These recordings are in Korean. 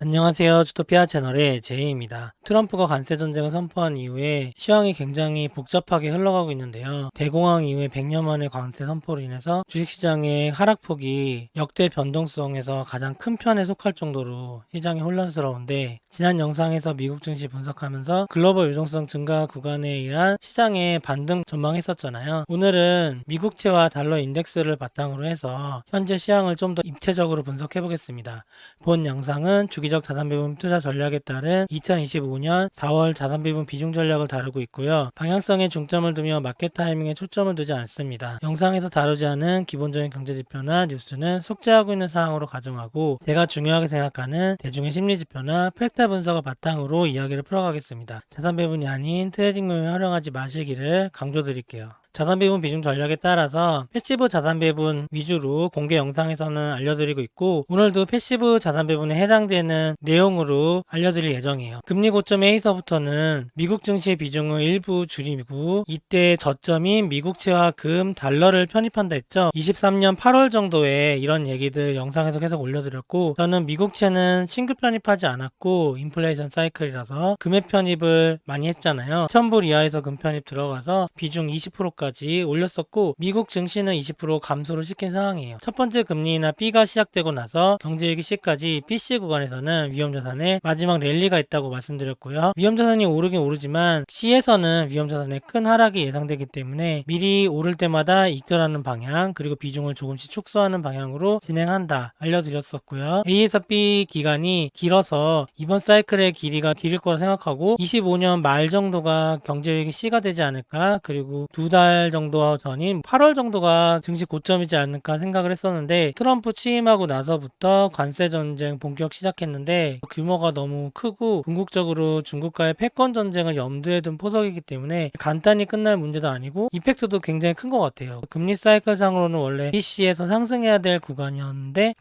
안녕하세요. 주토피아 채널의 제이입니다. 트럼프가 관세 전쟁을 선포한 이후에 시황이 굉장히 복잡하게 흘러가고 있는데요. 대공황 이후에 100년 만의 관세 선포로 인해서 주식시장의 하락폭이 역대 변동성에서 가장 큰 편에 속할 정도로 시장이 혼란스러운데, 지난 영상에서 미국 증시 분석하면서 글로벌 유동성 증가 구간에 의한 시장의 반등 전망했었잖아요. 오늘은 미국채와 달러 인덱스를 바탕으로 해서 현재 시황을 좀 더 입체적으로 분석해 보겠습니다. 본 영상은 주기적 자산배분 투자 전략에 따른 2025년 4월 자산배분 비중 전략을 다루고 있고요. 방향성에 중점을 두며 마켓 타이밍에 초점을 두지 않습니다. 영상에서 다루지 않은 기본적인 경제지표나 뉴스는 숙지하고 있는 사항으로 가정하고, 제가 중요하게 생각하는 대중의 심리지표나 팩트 분석을 바탕으로 이야기를 풀어가겠습니다. 자산배분이 아닌 트레이딩룸에 활용하지 마시기를 강조드릴게요. 자산배분 비중 전략에 따라서 패시브 자산배분 위주로 공개 영상에서는 알려드리고 있고, 오늘도 패시브 자산배분에 해당되는 내용으로 알려드릴 예정이에요. 금리 고점 A서부터는 미국 증시의 비중을 일부 줄이고, 이때 저점인 미국채와 금, 달러를 편입한다 했죠. 23년 8월 정도에 이런 얘기들 영상에서 계속 올려드렸고, 저는 미국채는 신규 편입하지 않았고 인플레이션 사이클이라서 금의 편입을 많이 했잖아요. 1000불 이하에서 금 편입 들어가서 비중 20%까지 올렸었고, 미국 증시는 20% 감소를 시킨 상황이에요. 첫 번째 금리 인하 B가 시작되고 나서 경제위기 C까지 BC 구간에서는 위험자산의 마지막 랠리가 있다고 말씀드렸고요. 위험자산이 오르긴 오르지만 C에서는 위험자산의 큰 하락이 예상되기 때문에 미리 오를 때마다 익절하는 방향, 그리고 비중을 조금씩 축소하는 방향으로 진행한다 알려드렸었고요. A에서 B 기간이 길어서 이번 사이클의 길이가 길일 거라 생각하고 25년 말 정도가 경제위기 C가 되지 않을까, 그리고 2달 정도 전인 8월 정도가 증시 고점이지 않을까 생각을 했었는데, 트럼프 취임하고 나서부터 관세 전쟁 본격 시작했는데 규모가 너무 크고 궁극적으로 중국과의 패권 전쟁을 염두에 둔 포석이기 때문에 간단히 끝날 문제도 아니고 이펙트도 굉장히 큰 것 같아요. 금리 사이클 상으로는 원래 BC에서 상승해야 될 구간이었는데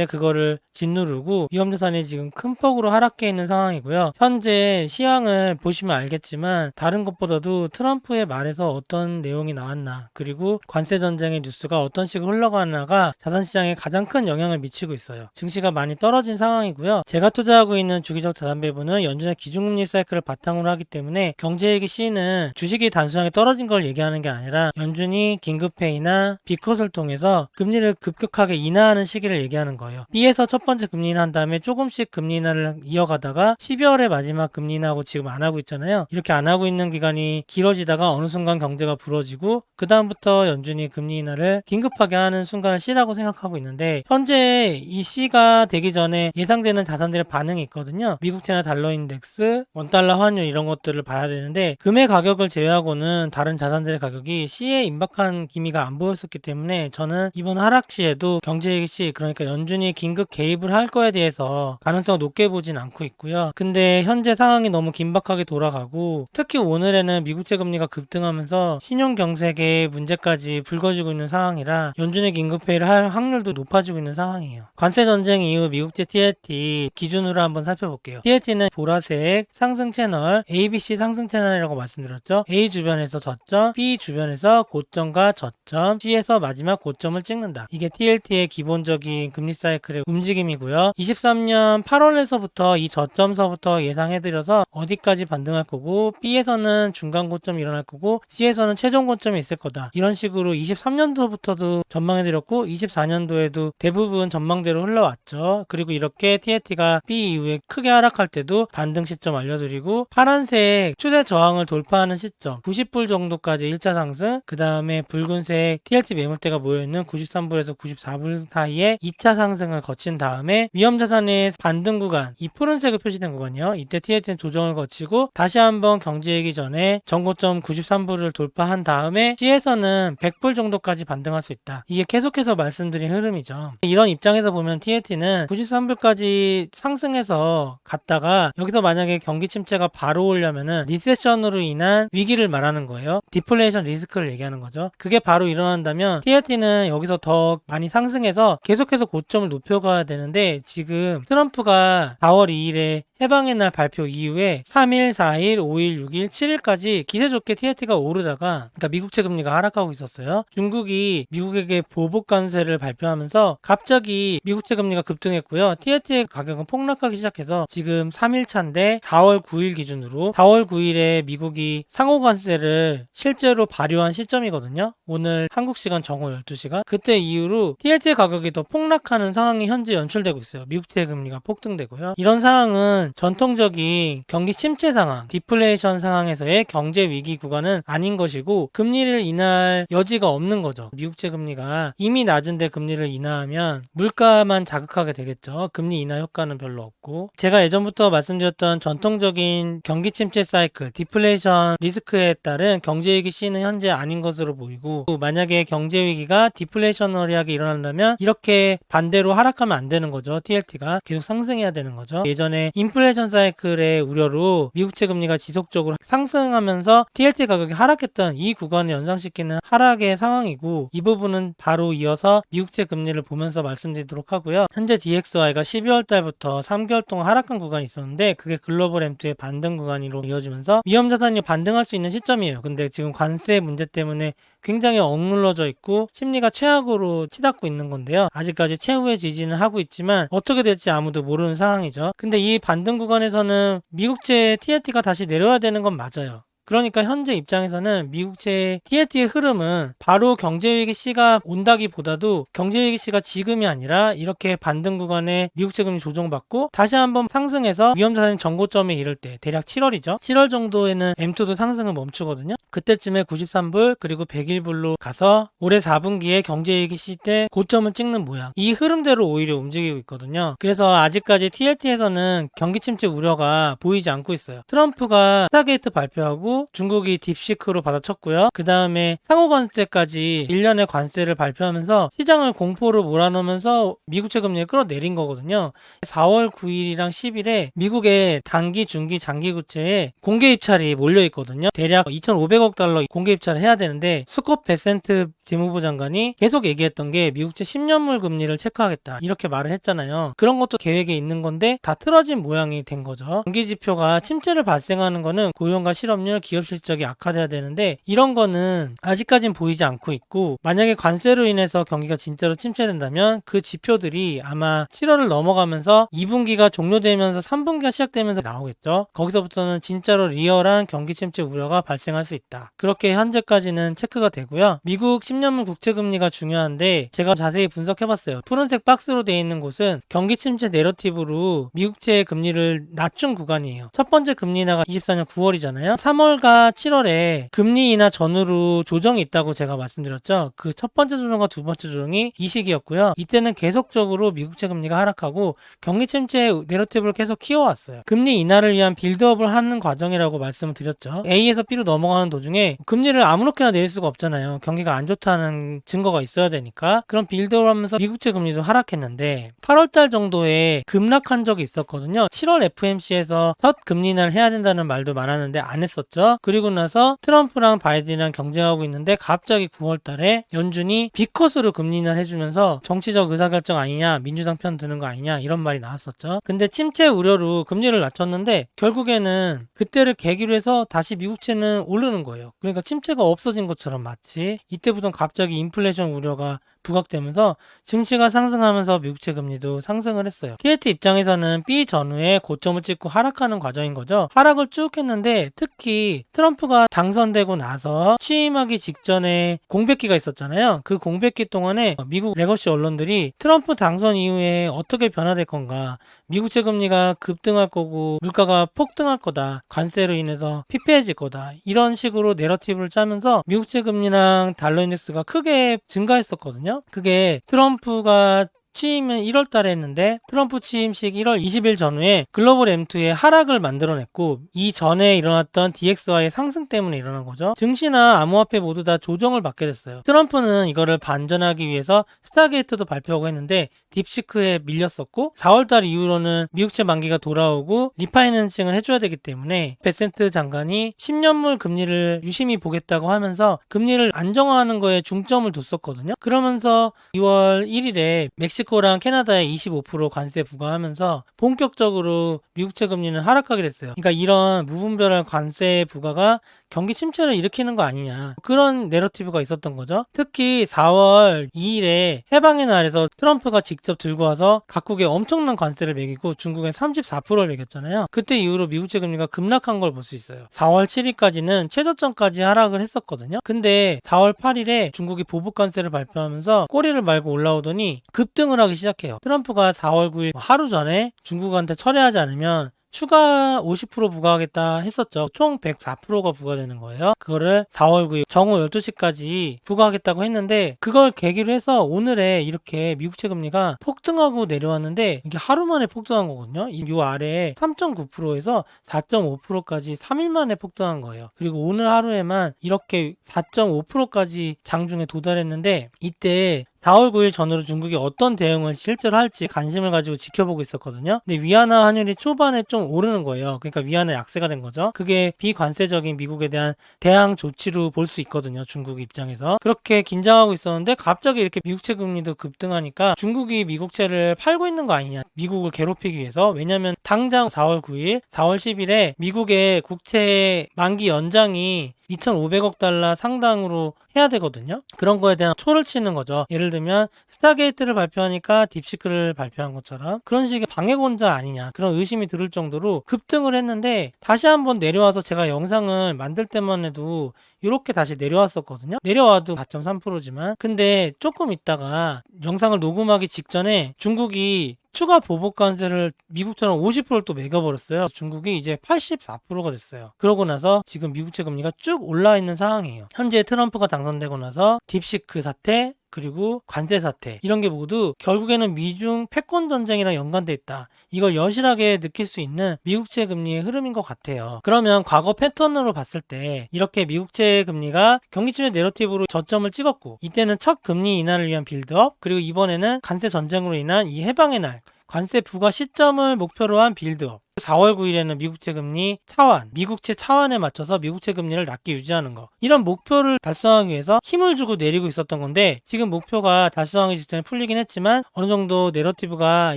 그거를 짓누르고 위험자산이 지금 큰 폭으로 하락해 있는 상황이고요. 현재 시황을 보시면 알겠지만 다른 것보다도 트럼프의 말에서 어떤 내용이 나왔나, 그리고 관세 전쟁의 뉴스가 어떤 식으로 흘러가나가 자산시장에 가장 큰 영향을 미치고 있어요. 증시가 많이 떨어진 상황이고요. 제가 투자하고 있는 주기적 자산배분은 연준의 기준금리 사이클을 바탕으로 하기 때문에 경제위기 C는 주식이 단순하게 떨어진 걸 얘기하는 게 아니라 연준이 긴급회의나 빅컷을 통해서 금리를 급격하게 인하하는 시기를 얘기하는 거예요. B에서 첫 번째 금리 인하한 다음에 조금씩 금리 인하를 이어가다가 12월에 마지막 금리 인하하고 지금 안 하고 있잖아요. 이렇게 안 하고 있는 기간이 길어지다가 어느 순간 경제가 불어지고 그 다음부터 연준이 금리 인하를 긴급하게 하는 순간을 C라고 생각하고 있는데, 현재 이 C가 되기 전에 예상되는 자산들의 반응이 있거든요. 미국채나 달러 인덱스, 원달러 환율 이런 것들을 봐야 되는데, 금의 가격을 제외하고는 다른 자산들의 가격이 C에 임박한 기미가 안 보였었기 때문에 저는 이번 하락 시에도 경제위기 C, 그러니까 연준이 긴급 개입을 할 거에 대해서 가능성을 높게 보진 않고 있고요. 근데 현재 상황이 너무 긴박하게 돌아가고, 특히 오늘에는 미국채 금리가 급등하면서 신용경색의 문제까지 불거지고 있는 상황이라 연준의 긴급회의를 할 확률도 높아지고 있는 상황이에요. 관세 전쟁 이후 미국채 TLT 기준으로 한번 살펴볼게요. TLT는 보라색 상승 채널, ABC 상승 채널이라고 말씀드렸죠. A 주변에서 저점, B 주변에서 고점과 저점, C에서 마지막 고점을 찍는다. 이게 TLT의 기본적인 금리 사이클의 움직임이고요. 23년 8월에서부터 이 저점서부터 예상해드려서 어디까지 반등할 거고, B에서는 중간 고점이 일어날 거고 C에서는 최종 고점이 있을 거다, 이런 식으로 23년도부터도 전망해드렸고 24년도에도 대부분 전망대로 흘러왔죠. 그리고 이렇게 TLT가 B 이후에 크게 하락할 때도 반등 시점 알려드리고, 파란색 추세 저항을 돌파하는 시점 90불 정도까지 1차 상승, 그 다음에 붉은색 TLT 매물대가 모여있는 93불에서 94불 사이에 2차 상승을 거친 다음에 위험자산의 반등 구간, 이 푸른색으로 표시된 구간이요. 이때 TLT는 조정을 거치고 다시 한번 경제이기 전에 전고점 93불을 돌파한 다음에 C에서는 100불 정도까지 반등할 수 있다. 이게 계속해서 말씀드린 흐름이죠. 이런 입장에서 보면 TLT는 93불까지 상승해서 갔다가 여기서 만약에 경기 침체가 바로 오려면은 리세션으로 인한 위기를 말하는 거예요. 디플레이션 리스크를 얘기하는 거죠. 그게 바로 일어난다면 TLT는 여기서 더 많이 상승해서 계속해서 고점을 높여가야 되는데, 지금 트럼프가 4월 2일에 해방의 날 발표 이후에 3일, 4일, 5일, 6일, 7일까지 기세 좋게 TLT가 오르다가 그러니까 미국채 금리가 하락하고 있었어요. 중국이 미국에게 보복 관세를 발표하면서 갑자기 미국채 금리가 급등했고요. TLT의 가격은 폭락하기 시작해서 지금 3일차인데 4월 9일 기준으로 4월 9일에 미국이 상호 관세를 실제로 발효한 시점이거든요. 오늘 한국 시간 정오 12시간. 그때 이후로 TLT의 가격이 더 폭락하는 상황이 현재 연출되고 있어요. 미국채 금리가 폭등되고요. 이런 상황은 전통적인 경기 침체 상황, 디플레이션 상황에서의 경제 위기 구간은 아닌 것이고 금리를 인하할 여지가 없는 거죠. 미국채 금리가 이미 낮은데 금리를 인하하면 물가만 자극하게 되겠죠. 금리 인하 효과는 별로 없고 제가 예전부터 말씀드렸던 전통적인 경기 침체 사이클, 디플레이션 리스크에 따른 경제 위기 시는 현재 아닌 것으로 보이고 만약에 경제 위기가 디플레이셔너리하게 일어난다면 이렇게 반대로 하락하면 안 되는 거죠. TLT가 계속 상승해야 되는 거죠. 예전에 인플레이션 사이클의 우려로 미국채 금리가 지속적으로 상승하면서 TLT 가격이 하락했던 이 구간을 연상시키는 하락의 상황이고 이 부분은 바로 이어서 미국채 금리를 보면서 말씀드리도록 하고요. 현재 DXY가 12월 달부터 3개월 동안 하락한 구간이 있었는데 그게 글로벌 M2의 반등 구간으로 이어지면서 위험자산이 반등할 수 있는 시점이에요. 근데 지금 관세 문제 때문에 굉장히 억눌러져 있고 심리가 최악으로 치닫고 있는 건데요. 아직까지 최후의 지지는 하고 있지만 어떻게 될지 아무도 모르는 상황이죠. 근데 이 반등 구간에서는 미국채 TLT가 다시 내려야 되는 건 맞아요. 그러니까 현재 입장에서는 미국채 TLT의 흐름은 바로 경제위기 시가 온다기보다도 경제위기 시가 지금이 아니라 이렇게 반등 구간에 미국채 금리 조정받고 다시 한번 상승해서 위험자산 정고점에 이를 때 대략 7월이죠. 7월 정도에는 M2도 상승을 멈추거든요. 그때쯤에 93불 그리고 101불로 가서 올해 4분기에 경제위기 시 때 고점을 찍는 모양. 이 흐름대로 오히려 움직이고 있거든요. 그래서 아직까지 TLT에서는 경기 침체 우려가 보이지 않고 있어요. 트럼프가 스타게이트 발표하고 중국이 딥시크로 받아쳤고요. 그 다음에 상호관세까지 1년의 관세를 발표하면서 시장을 공포로 몰아넣으면서 미국채 금리를 끌어내린 거거든요. 4월 9일이랑 10일에 미국의 단기, 중기, 장기 국채에 공개 입찰이 몰려있거든요. 대략 2,500억 달러 공개 입찰을 해야 되는데 스콧 베센트 재무부 장관이 계속 얘기했던 게 미국채 10년물 금리를 체크하겠다 이렇게 말을 했잖아요. 그런 것도 계획에 있는 건데 다 틀어진 모양이 된 거죠. 경기 지표가 침체를 발생하는 거는 고용과 실업률, 기업 실적이 악화돼야 되는데 이런 거는 아직까진 보이지 않고 있고 만약에 관세로 인해서 경기가 진짜로 침체된다면 그 지표들이 아마 7월을 넘어가면서 2분기가 종료되면서 3분기가 시작되면서 나오겠죠. 거기서부터는 진짜로 리얼한 경기 침체 우려가 발생할 수 있다. 그렇게 현재까지는 체크가 되고요. 미국 10년물 국채 금리가 중요한데 제가 자세히 분석해봤어요. 푸른색 박스로 되어 있는 곳은 경기 침체 내러티브로 미국채 금리를 낮춘 구간이에요. 첫 번째 금리 인하가 24년 9월이잖아요. 3월과 7월에 금리 인하 전후로 조정이 있다고 제가 말씀드렸죠. 그 첫 번째 조정과 두 번째 조정이 이 시기였고요. 이때는 계속적으로 미국채 금리가 하락하고 경기 침체 내러티브를 계속 키워왔어요. 금리 인하를 위한 빌드업을 하는 과정이라고 말씀을 드렸죠. A에서 B로 넘어가는 도중에 금리를 아무렇게나 내릴 수가 없잖아요. 경기가 안 좋다는 증거가 있어야 되니까. 그런 빌드업을 하면서 미국채 금리도 하락했는데 8월달 정도에 급락한 적이 있었거든요. 7월 FMC에서 첫 금리 인하를 해야 된다는 말도 많았는데 안 했었죠. 그리고 나서 트럼프랑 바이든이랑 경쟁하고 있는데 갑자기 9월달에 연준이 B컷으로 금리 인하를 해주면서 정치적 의사결정 아니냐, 민주당 편 드는 거 아니냐 이런 말이 나왔었죠. 근데 침체 우려로 금리를 낮췄는데 결국에는 그때를 계기로 해서 다시 미국채는 오르는 거예요. 그러니까 침체가 없어진 것처럼 마치 이때부터 갑자기 인플레이션 우려가 부각되면서 증시가 상승하면서 미국채 금리도 상승을 했어요. TLT 입장에서는 B 전후에 고점을 찍고 하락하는 과정인 거죠. 하락을 쭉 했는데 특히 트럼프가 당선되고 나서 취임하기 직전에 공백기가 있었잖아요. 그 공백기 동안에 미국 레거시 언론들이 트럼프 당선 이후에 어떻게 변화될 건가, 미국채 금리가 급등할 거고 물가가 폭등할 거다, 관세로 인해서 피폐해질 거다, 이런 식으로 내러티브를 짜면서 미국채 금리랑 달러 인덱스가 크게 증가했었거든요. 그게 트럼프가 취임은 1월 달에 했는데 트럼프 취임식 1월 20일 전후에 글로벌 M2의 하락을 만들어냈고 이 전에 일어났던 DXY의 상승 때문에 일어난 거죠. 증시나 암호화폐 모두 다 조정을 받게 됐어요. 트럼프는 이거를 반전하기 위해서 스타게이트도 발표하고 했는데 딥시크에 밀렸었고 4월달 이후로는 미국채 만기가 돌아오고 리파이낸싱을 해줘야 되기 때문에 베센트 장관이 10년물 금리를 유심히 보겠다고 하면서 금리를 안정화하는 거에 중점을 뒀었거든요. 그러면서 2월 1일에 멕시코랑 캐나다에 25% 관세 부과하면서 본격적으로 미국채 금리는 하락하게 됐어요. 그러니까 이런 무분별한 관세 부과가 경기 침체를 일으키는 거 아니냐, 그런 내러티브가 있었던 거죠. 특히 4월 2일에 해방의 날에서 트럼프가 직접 들고 와서 각국에 엄청난 관세를 매기고 중국에 34%를 매겼잖아요. 그때 이후로 미국채 금리가 급락한 걸 볼 수 있어요. 4월 7일까지는 최저점까지 하락을 했었거든요. 근데 4월 8일에 중국이 보복 관세를 발표하면서 꼬리를 말고 올라오더니 급등을 하기 시작해요. 트럼프가 4월 9일 하루 전에 중국한테 철회하지 않으면 추가 50% 부과하겠다 했었죠. 총 104%가 부과되는 거예요. 그거를 4월 9일 정오 12시까지 부과하겠다고 했는데, 그걸 계기로 해서 오늘에 이렇게 미국채 금리가 폭등하고 내려왔는데, 이게 하루 만에 폭등한 거거든요. 이 아래에 3.9%에서 4.5%까지 3일 만에 폭등한 거예요. 그리고 오늘 하루에만 이렇게 4.5%까지 장중에 도달했는데, 이때 4월 9일 전후로 중국이 어떤 대응을 실제로 할지 관심을 가지고 지켜보고 있었거든요. 근데 위안화 환율이 초반에 좀 오르는 거예요. 그러니까 위안화 약세가 된 거죠. 그게 비관세적인 미국에 대한 대항 조치로 볼 수 있거든요. 중국 입장에서. 그렇게 긴장하고 있었는데 갑자기 이렇게 미국채 금리도 급등하니까 중국이 미국채를 팔고 있는 거 아니냐, 미국을 괴롭히기 위해서. 왜냐면 당장 4월 9일, 4월 10일에 미국의 국채 만기 연장이 2,500억 달러 상당으로 해야 되거든요. 그런 거에 대한 초를 치는 거죠. 예를 들면 스타게이트를 발표하니까 딥시크를 발표한 것처럼 그런 식의 방해권자 아니냐, 그런 의심이 들을 정도로 급등을 했는데, 다시 한번 내려와서 제가 영상을 만들 때만 해도 이렇게 다시 내려왔었거든요. 내려와도 4.3%지만 근데 조금 있다가 영상을 녹음하기 직전에 중국이 추가 보복 관세를 미국처럼 50%를 또 매겨버렸어요. 중국이 이제 84%가 됐어요. 그러고 나서 지금 미국채 금리가 쭉 올라 있는 상황이에요. 현재 트럼프가 당선되고 나서 딥시크 사태, 그리고 관세 사태, 이런 게 모두 결국에는 미중 패권 전쟁이랑 연관돼 있다, 이걸 여실하게 느낄 수 있는 미국채 금리의 흐름인 것 같아요. 그러면 과거 패턴으로 봤을 때 이렇게 미국채 금리가 경기 침체 내러티브로 저점을 찍었고, 이때는 첫 금리 인하를 위한 빌드업, 그리고 이번에는 관세 전쟁으로 인한 이 해방의 날 관세 부과 시점을 목표로 한 빌드업, 4월 9일에는 미국채 금리 차환, 미국채 차환에 맞춰서 미국채 금리를 낮게 유지하는 거, 이런 목표를 달성하기 위해서 힘을 주고 내리고 있었던 건데, 지금 목표가 달성하기 직전에 풀리긴 했지만 어느 정도 내러티브가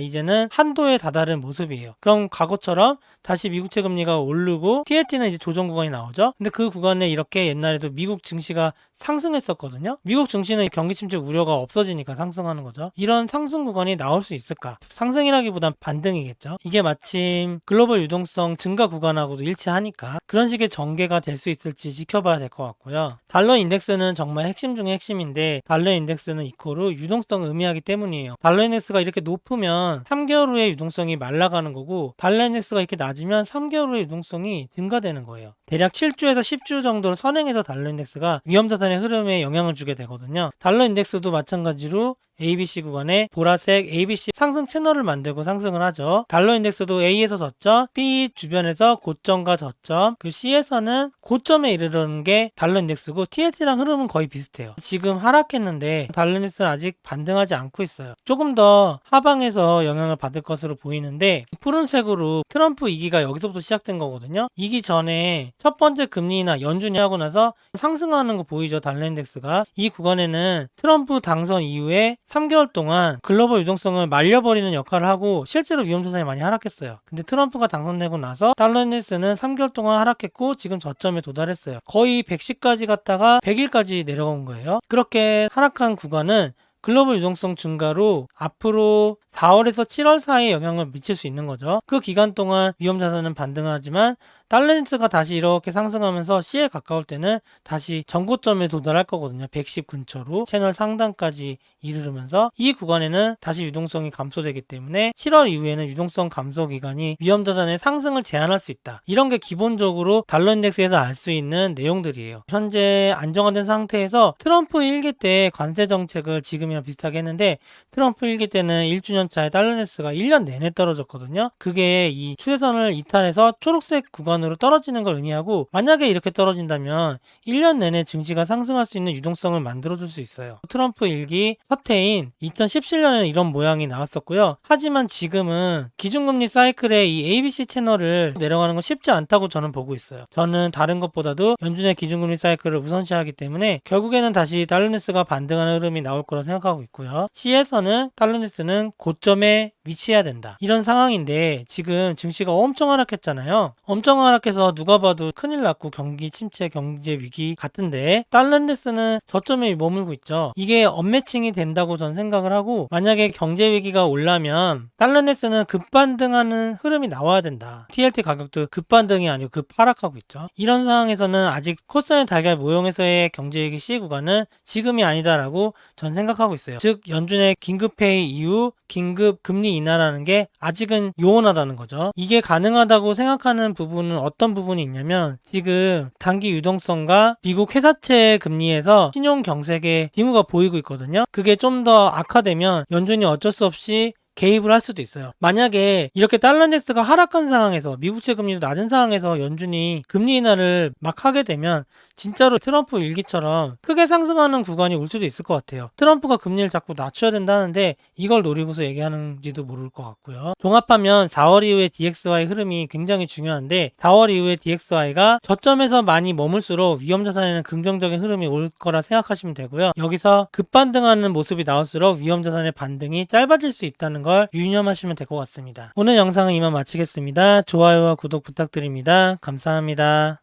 이제는 한도에 다다른 모습이에요. 그럼 과거처럼 다시 미국채 금리가 오르고 TLT는 이제 조정 구간이 나오죠. 근데 그 구간에 이렇게 옛날에도 미국 증시가 상승했었거든요. 미국 증시는 경기 침체 우려가 없어지니까 상승하는 거죠. 이런 상승 구간이 나올 수 있을까? 상승이라기보단 반등이겠죠. 이게 마침 글로벌 유동성 증가 구간하고도 일치하니까 그런 식의 전개가 될 수 있을지 지켜봐야 될 것 같고요. 달러 인덱스는 정말 핵심 중에 핵심인데, 달러 인덱스는 이코르 유동성을 의미하기 때문이에요. 달러 인덱스가 이렇게 높으면 3개월 후에 유동성이 말라가는 거고, 달러 인덱스가 이렇게 낮으면 3개월 후에 유동성이 증가되는 거예요. 대략 7주에서 10주 정도를 선행해서 달러 인덱스가 위험자산의 흐름에 영향을 주게 되거든요. 달러 인덱스도 마찬가지로 ABC 구간에 보라색 ABC 상승 채널을 만들고 상승을 하죠. 달러 인덱스도 A에서 저점, B 주변에서 고점과 저점, 그 C에서는 고점에 이르는 게 달러 인덱스고, TLT랑 흐름은 거의 비슷해요. 지금 하락했는데 달러 인덱스는 아직 반등하지 않고 있어요. 조금 더 하방에서 영향을 받을 것으로 보이는데, 푸른색으로 트럼프 2기가 여기서부터 시작된 거거든요. 2기 전에 첫 번째 금리 인하 연준이 하고 나서 상승하는 거 보이죠, 달러 인덱스가. 이 구간에는 트럼프 당선 이후에 3개월 동안 글로벌 유동성을 말려버리는 역할을 하고 실제로 위험자산이 많이 하락했어요. 근데 트럼프가 당선되고 나서 달러 인덱스는 3개월 동안 하락했고 지금 저점에 도달했어요. 거의 110까지 갔다가 100일까지 내려온 거예요. 그렇게 하락한 구간은 글로벌 유동성 증가로 앞으로 4월에서 7월 사이에 영향을 미칠 수 있는 거죠. 그 기간 동안 위험자산은 반등하지만 달러 인덱스가 다시 이렇게 상승하면서 C에 가까울 때는 다시 전고점에 도달할 거거든요. 110 근처로 채널 상단까지 이르면서 이 구간에는 다시 유동성이 감소되기 때문에 7월 이후에는 유동성 감소 기간이 위험자산의 상승을 제한할 수 있다. 이런 게 기본적으로 달러 인덱스에서 알 수 있는 내용들이에요. 현재 안정화된 상태에서 트럼프 1기 때 관세 정책을 지금이랑 비슷하게 했는데, 트럼프 1기 때는 1주년 차에 달러 인덱스가 1년 내내 떨어졌거든요. 그게 이 추세선을 이탈해서 초록색 구간 구간으로 떨어지는 걸 의미하고, 만약에 이렇게 떨어진다면 1년 내내 증시가 상승할 수 있는 유동성을 만들어줄 수 있어요. 트럼프 일기 첫 해인 2017년에는 이런 모양이 나왔었고요. 하지만 지금은 기준금리 사이클의 이 ABC 채널을 내려가는 건 쉽지 않다고 저는 보고 있어요. 저는 다른 것보다도 연준의 기준금리 사이클을 우선시하기 때문에 결국에는 다시 달러니스가 반등하는 흐름이 나올 거라 생각하고 있고요. C에서는 달러니스는 고점에 위치해야 된다, 이런 상황인데, 지금 증시가 엄청 하락했잖아요. 엄청 하락해서 누가 봐도 큰일 났고 경기 침체, 경제 위기 같은데 달러니스는 저점에 머물고 있죠. 이게 언매칭이 된다고 전 생각을 하고, 만약에 경제 위기가 올라면 달러니스는 급반등하는 흐름이 나와야 된다. TLT 가격도 급반등이 아니고 급하락하고 있죠. 이런 상황에서는 아직 코스닥의 달걀 모형에서의 경제 위기 C 구간은 지금이 아니다라고 전 생각하고 있어요. 즉 연준의 긴급회의 이후 긴급 금리 인하라는 게 아직은 요원하다는 거죠. 이게 가능하다고 생각하는 부분은 어떤 부분이 있냐면, 지금 단기 유동성과 미국 회사채 금리에서 신용 경색의 징후가 보이고 있거든요. 그게 좀 더 악화되면 연준이 어쩔 수 없이 개입을 할 수도 있어요. 만약에 이렇게 달러인덱스가 하락한 상황에서, 미국채 금리도 낮은 상황에서 연준이 금리 인하를 막 하게 되면 진짜로 트럼프 일기처럼 크게 상승하는 구간이 올 수도 있을 것 같아요. 트럼프가 금리를 자꾸 낮춰야 된다는데 이걸 노리고서 얘기하는지도 모를 것 같고요. 종합하면 4월 이후의 DXY 흐름이 굉장히 중요한데, 4월 이후의 DXY가 저점에서 많이 머물수록 위험자산에는 긍정적인 흐름이 올 거라 생각하시면 되고요. 여기서 급반등하는 모습이 나올수록 위험자산의 반등이 짧아질 수 있다는 걸 유념하시면 될 것 같습니다. 오늘 영상은 이만 마치겠습니다. 좋아요와 구독 부탁드립니다. 감사합니다.